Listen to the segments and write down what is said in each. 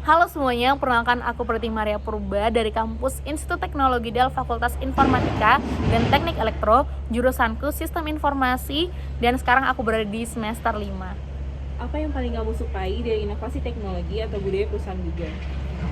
Halo semuanya, perkenalkan aku Preti Maria Purba dari kampus Institut Teknologi Del Fakultas Informatika dan Teknik Elektro, jurusanku Sistem Informasi, dan sekarang aku berada di semester 5. Apa yang paling kamu sukai dari inovasi teknologi atau budaya perusahaan Google?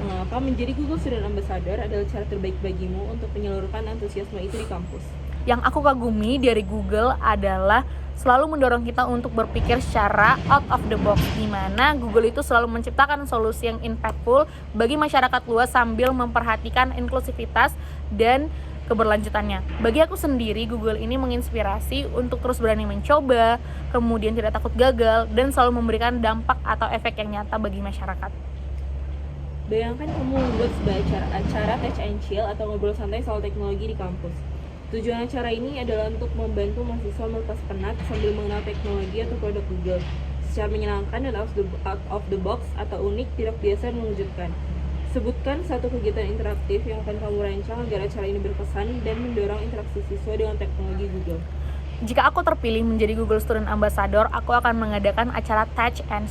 Mengapa menjadi Google Student Ambassador adalah cara terbaik bagimu untuk menyalurkan antusiasme itu di kampus? Yang aku kagumi dari Google adalah selalu mendorong kita untuk berpikir secara out of the box, di mana Google itu selalu menciptakan solusi yang impactful bagi masyarakat luas sambil memperhatikan inklusivitas dan keberlanjutannya. Bagi aku sendiri, Google ini menginspirasi untuk terus berani mencoba, kemudian tidak takut gagal, dan selalu memberikan dampak atau efek yang nyata bagi masyarakat. Bayangkan kamu membuat sebuah acara touch and chill atau ngobrol santai soal teknologi di kampus. Tujuan acara ini adalah untuk membantu mahasiswa melepas penat sambil mengenal teknologi atau produk Google secara menyenangkan dan out of the box atau unik, tidak biasa dan mengejutkan. Sebutkan satu kegiatan interaktif yang akan kamu rancang agar acara ini berkesan dan mendorong interaksi siswa dengan teknologi Google. Jika aku terpilih menjadi Google Student Ambassador, aku akan mengadakan acara Touch and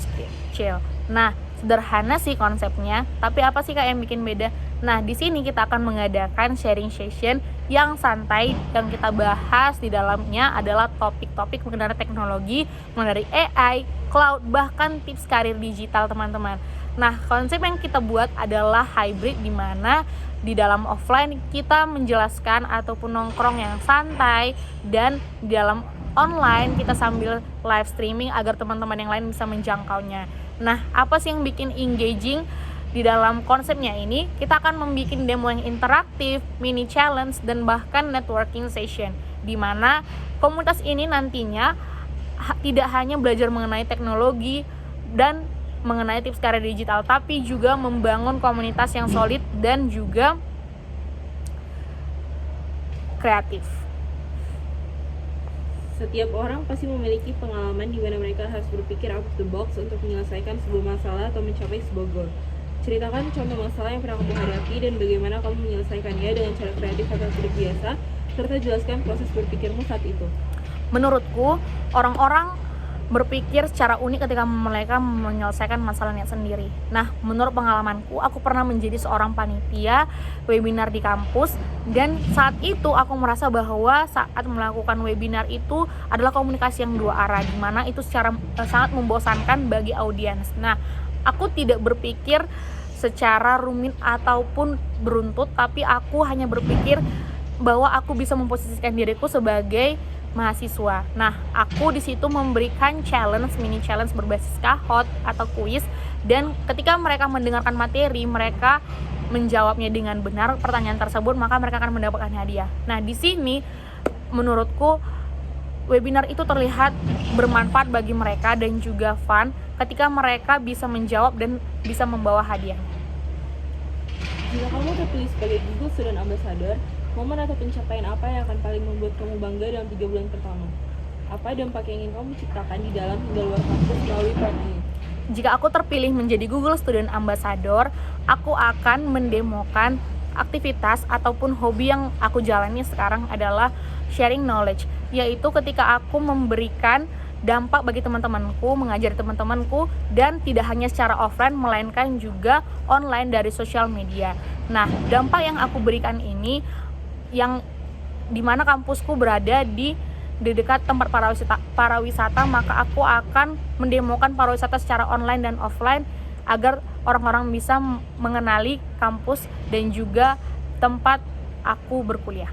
Chill. Nah, sederhana sih konsepnya, tapi apa sih Kak yang bikin beda? Nah, di sini kita akan mengadakan sharing session yang santai, yang kita bahas di dalamnya adalah topik-topik mengenai teknologi, mengenai AI, cloud, bahkan tips karir digital teman-teman. Nah, konsep yang kita buat adalah hybrid, di mana di dalam offline kita menjelaskan ataupun nongkrong yang santai, dan di dalam online kita sambil live streaming agar teman-teman yang lain bisa menjangkaunya. Nah, apa sih yang bikin engaging di dalam konsepnya ini? Kita akan membuat demo yang interaktif, mini challenge, dan bahkan networking session, di mana komunitas ini nantinya tidak hanya belajar mengenai teknologi dan mengenai tips karir digital, tapi juga membangun komunitas yang solid dan juga kreatif. Setiap orang pasti memiliki pengalaman di mana mereka harus berpikir out of the box untuk menyelesaikan sebuah masalah atau mencapai sebuah goal. Ceritakan contoh masalah yang pernah kamu hadapi dan bagaimana kamu menyelesaikannya dengan cara kreatif atau tidak biasa, serta jelaskan proses berpikirmu saat itu. Menurutku, orang-orang berpikir secara unik ketika mereka menyelesaikan masalahnya sendiri. Nah, menurut pengalamanku, aku pernah menjadi seorang panitia webinar di kampus, dan saat itu aku merasa bahwa saat melakukan webinar itu adalah komunikasi yang dua arah, di mana itu secara sangat membosankan bagi audiens. Nah, aku tidak berpikir secara rumit ataupun beruntut, tapi aku hanya berpikir bahwa aku bisa memposisikan diriku sebagai mahasiswa. Nah, aku di situ memberikan mini challenge berbasis Kahoot atau kuis, dan ketika mereka mendengarkan materi, mereka menjawabnya dengan benar pertanyaan tersebut, maka mereka akan mendapatkan hadiah. Nah, di sini menurutku webinar itu terlihat bermanfaat bagi mereka dan juga fun ketika mereka bisa menjawab dan bisa membawa hadiah. Jika kamu terpilih sebagai Google Student Ambassador, momen atau pencapaian apa yang akan paling membuat kamu bangga dalam 3 bulan pertama? Apa dampak yang ingin kamu ciptakan di dalam hingga luar kampus melalui program ini? Jika aku terpilih menjadi Google Student Ambassador, aku akan mendemokan aktivitas ataupun hobi yang aku jalani sekarang adalah sharing knowledge, yaitu ketika aku memberikan dampak bagi teman-temanku, mengajari teman-temanku, dan tidak hanya secara offline melainkan juga online dari sosial media. Nah, dampak yang aku berikan ini yang dimana kampusku berada di dekat tempat pariwisata, maka aku akan mendemokan pariwisata secara online dan offline agar orang-orang bisa mengenali kampus dan juga tempat aku berkuliah.